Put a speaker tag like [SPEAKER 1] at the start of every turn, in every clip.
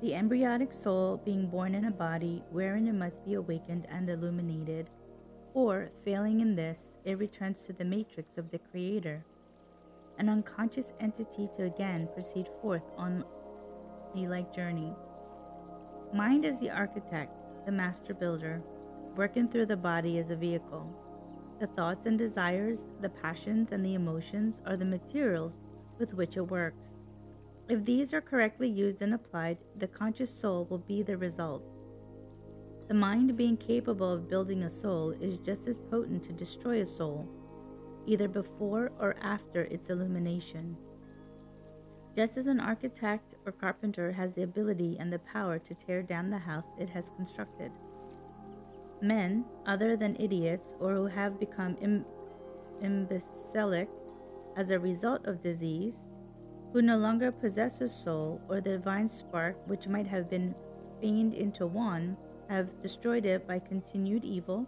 [SPEAKER 1] the embryonic soul being born in a body wherein it must be awakened and illuminated, or, failing in this, it returns to the matrix of the Creator, an unconscious entity to again proceed forth on a like journey. Mind is the architect, the master builder, working through the body as a vehicle. The thoughts and desires, the passions and the emotions are the materials with which it works. If these are correctly used and applied, the conscious soul will be the result. The mind, being capable of building a soul, is just as potent to destroy a soul, either before or after its illumination. Just as an architect or carpenter has the ability and the power to tear down the house it has constructed. Men, other than idiots or who have become imbecilic as a result of disease, who no longer possess a soul or the divine spark which might have been feigned into one, have destroyed it by continued evil,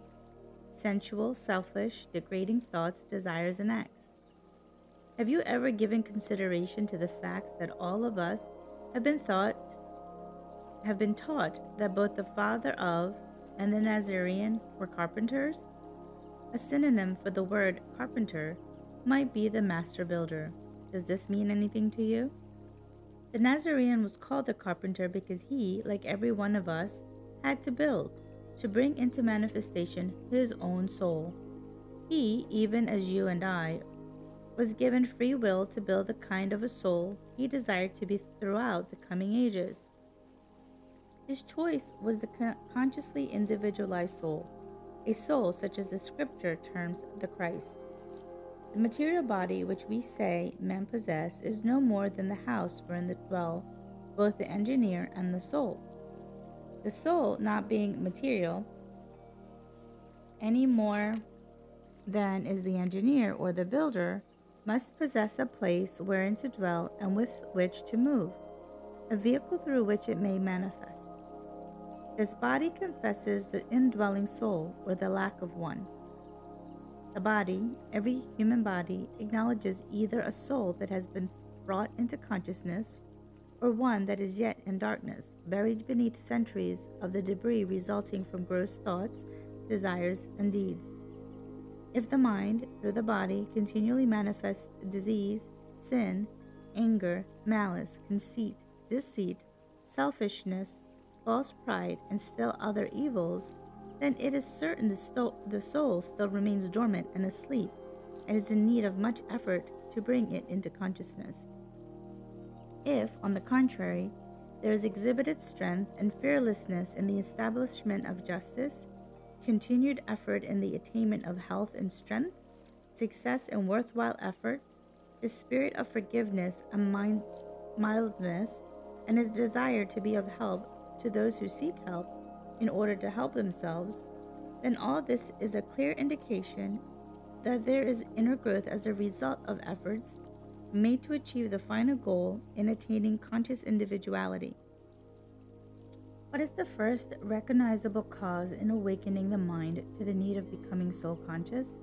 [SPEAKER 1] sensual, selfish, degrading thoughts, desires, and acts. Have you ever given consideration to the fact that all of us have been taught that both the father of and the Nazarene were carpenters? A synonym for the word carpenter might be the master builder. Does this mean anything to you? The Nazarene was called a carpenter because he, like every one of us, had to build, to bring into manifestation his own soul. He, even as you and I, was given free will to build the kind of a soul he desired to be throughout the coming ages. His choice was the consciously individualized soul, a soul such as the scripture terms the Christ. The material body which we say men possess is no more than the house wherein dwell both the engineer and the soul. The soul, not being material any more than is the engineer or the builder, must possess a place wherein to dwell and with which to move, a vehicle through which it may manifest. This body confesses the indwelling soul or the lack of one. The body, every human body, acknowledges either a soul that has been brought into consciousness or one that is yet in darkness, buried beneath centuries of the debris resulting from gross thoughts, desires, and deeds. If the mind, through the body, continually manifests disease, sin, anger, malice, conceit, deceit, selfishness, false pride, and still other evils, then it is certain the soul still remains dormant and asleep, and is in need of much effort to bring it into consciousness. If, on the contrary, there is exhibited strength and fearlessness in the establishment of justice, continued effort in the attainment of health and strength, success in worthwhile efforts, the spirit of forgiveness and mildness, and his desire to be of help to those who seek help in order to help themselves, then all this is a clear indication that there is inner growth as a result of efforts made to achieve the final goal in attaining conscious individuality. What is the first recognizable cause in awakening the mind to the need of becoming soul conscious?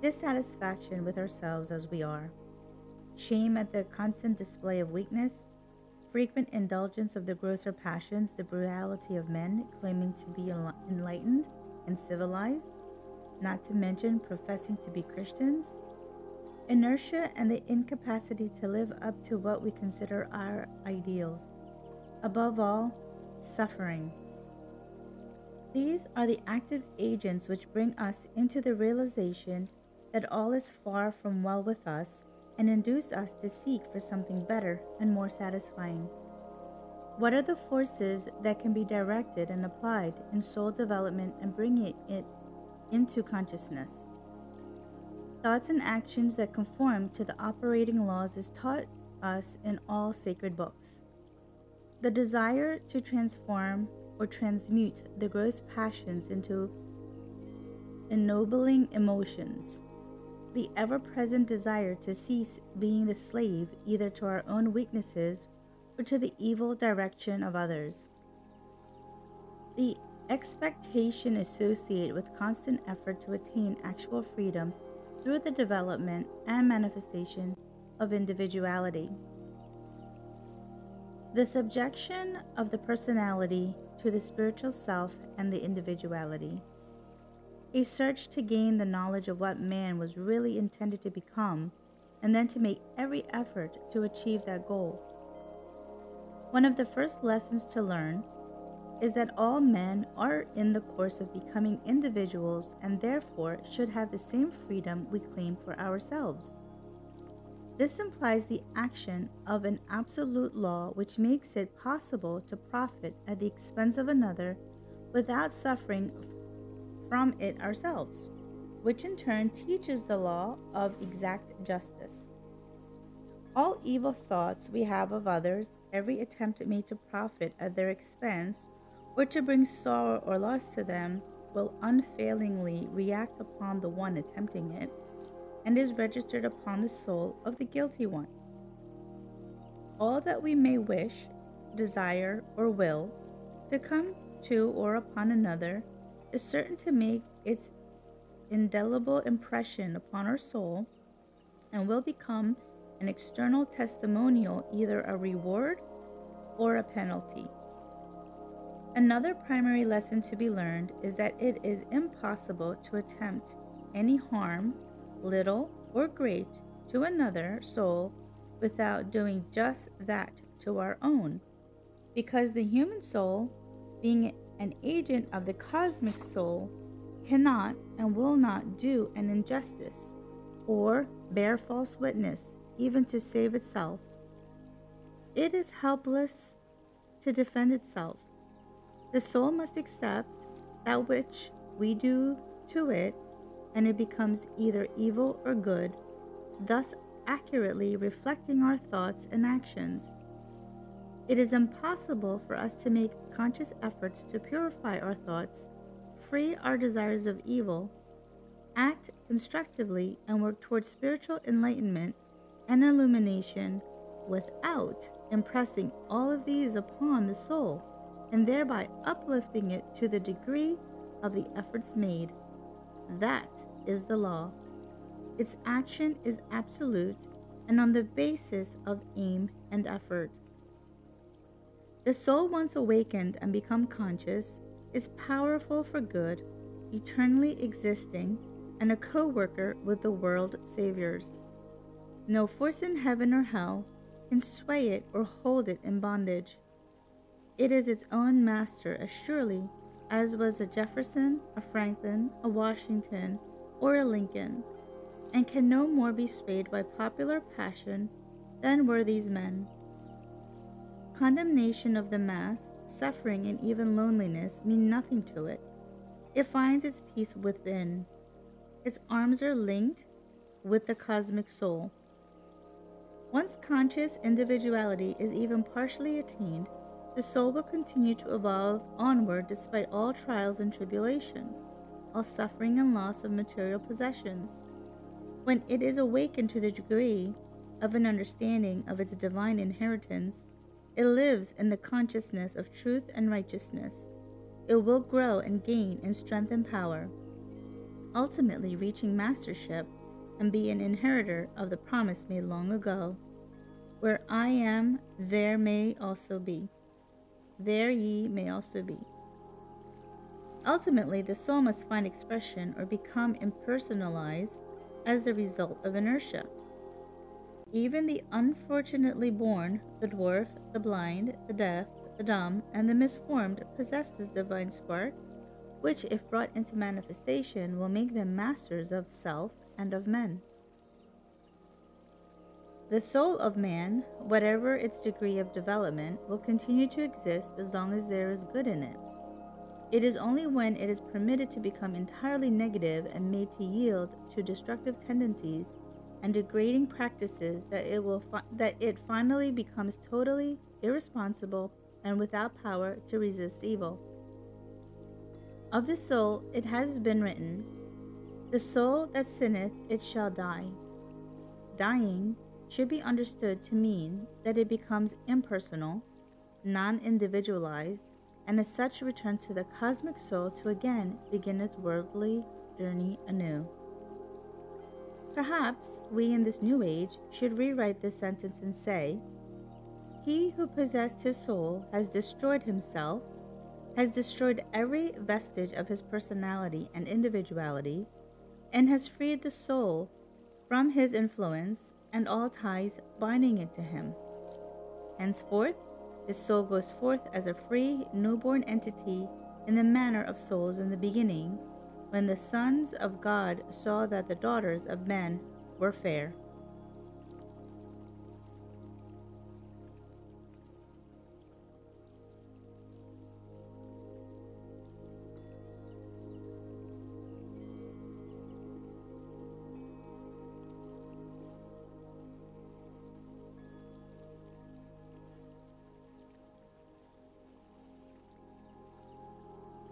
[SPEAKER 1] Dissatisfaction with ourselves as we are, shame at the constant display of weakness, frequent indulgence of the grosser passions, the brutality of men claiming to be enlightened and civilized, not to mention professing to be Christians, inertia and the incapacity to live up to what we consider our ideals. Above all, suffering. These are the active agents which bring us into the realization that all is far from well with us and induce us to seek for something better and more satisfying. What are the forces that can be directed and applied in soul development and bringing it into consciousness? Thoughts and actions that conform to the operating laws is taught us in all sacred books. The desire to transform or transmute the gross passions into ennobling emotions. The ever-present desire to cease being the slave either to our own weaknesses or to the evil direction of others. The expectation associated with constant effort to attain actual freedom through the development and manifestation of individuality. The subjection of the personality to the spiritual self and the individuality. A search to gain the knowledge of what man was really intended to become, and then to make every effort to achieve that goal. One of the first lessons to learn is that all men are in the course of becoming individuals and therefore should have the same freedom we claim for ourselves. This implies the action of an absolute law which makes it possible to profit at the expense of another without suffering from it ourselves, which in turn teaches the law of exact justice. All evil thoughts we have of others, every attempt made to profit at their expense or to bring sorrow or loss to them, will unfailingly react upon the one attempting it, and is registered upon the soul of the guilty one. All that we may wish, desire, or will to come to or upon another is certain to make its indelible impression upon our soul, and will become an external testimonial, either a reward or a penalty. Another primary lesson to be learned is that it is impossible to attempt any harm, little or great, to another soul without doing just that to our own, because the human soul, being an agent of the cosmic soul, cannot and will not do an injustice or bear false witness, even to save itself. It is helpless to defend itself. The soul must accept that which we do to it, and it becomes either evil or good, thus accurately reflecting our thoughts and actions. It is impossible for us to make conscious efforts to purify our thoughts, free our desires of evil, act constructively, and work towards spiritual enlightenment and illumination without impressing all of these upon the soul, and thereby uplifting it to the degree of the efforts made. That is the law. Its action is absolute and on the basis of aim and effort. The soul, once awakened and become conscious, is powerful for good, eternally existing, and a co-worker with the world saviors. No force in heaven or hell can sway it or hold it in bondage. It is its own master as surely as was a Jefferson, a Franklin, a Washington, or a Lincoln, and can no more be swayed by popular passion than were these men. Condemnation of the mass, suffering, and even loneliness mean nothing to it. It finds its peace within. Its arms are linked with the cosmic soul. Once conscious individuality is even partially attained, the soul will continue to evolve onward despite all trials and tribulation, all suffering and loss of material possessions. When it is awakened to the degree of an understanding of its divine inheritance, it lives in the consciousness of truth and righteousness. It will grow and gain in strength and power, ultimately reaching mastership and be an inheritor of the promise made long ago. Where I am, there may also be. There ye may also be. Ultimately, the soul must find expression or become impersonalized as the result of inertia. Even the unfortunately born, the dwarf, the blind, the deaf, the dumb, and the misformed possess this divine spark, which, if brought into manifestation, will make them masters of self and of men. The soul of man, whatever its degree of development, will continue to exist as long as there is good in it. It is only when it is permitted to become entirely negative and made to yield to destructive tendencies and degrading practices that it finally becomes totally irresponsible and without power to resist evil. Of the soul it has been written, "The soul that sinneth, it shall die." Dying should be understood to mean that it becomes impersonal, non-individualized, and as such returns to the cosmic soul to again begin its worldly journey anew. Perhaps we in this new age should rewrite this sentence and say, He who possessed his soul has destroyed himself, has destroyed every vestige of his personality and individuality, and has freed the soul from his influence and all ties binding it to him. Henceforth, his soul goes forth as a free, newborn entity in the manner of souls in the beginning, when the sons of God saw that the daughters of men were fair.